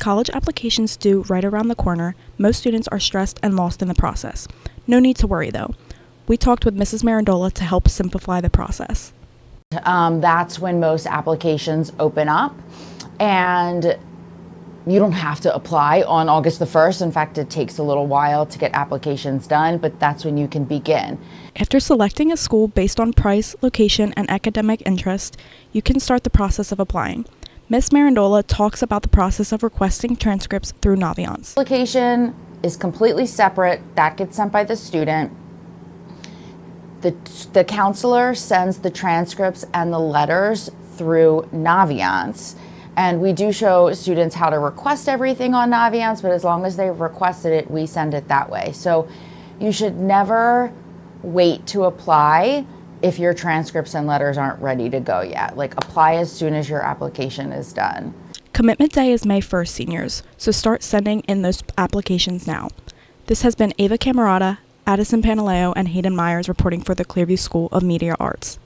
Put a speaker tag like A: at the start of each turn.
A: college applications due right around the corner, most students are stressed and lost in the process. No need to worry though. We talked with Mrs. Marandola to help simplify the process.
B: That's when most applications open up, and you don't have to apply on August the 1st. In fact, it takes a little while to get applications done, but that's when you can begin.
A: After selecting a school based on price, location, and academic interest, you can start the process of applying. Ms. Marandola talks about the process of requesting transcripts through Naviance.
B: Application is completely separate. That gets sent by the student. The counselor sends the transcripts and the letters through Naviance. And we do show students how to request everything on Naviance, but as long as they've requested it, we send it that way. So you should never wait to apply if your transcripts and letters aren't ready to go yet. Like, apply as soon as your application is done.
A: Commitment Day is May 1st, seniors, so start sending in those applications now. This has been Ava Camerata, Addison Panaleo, and Hayden Myers reporting for the Clearview School of Media Arts.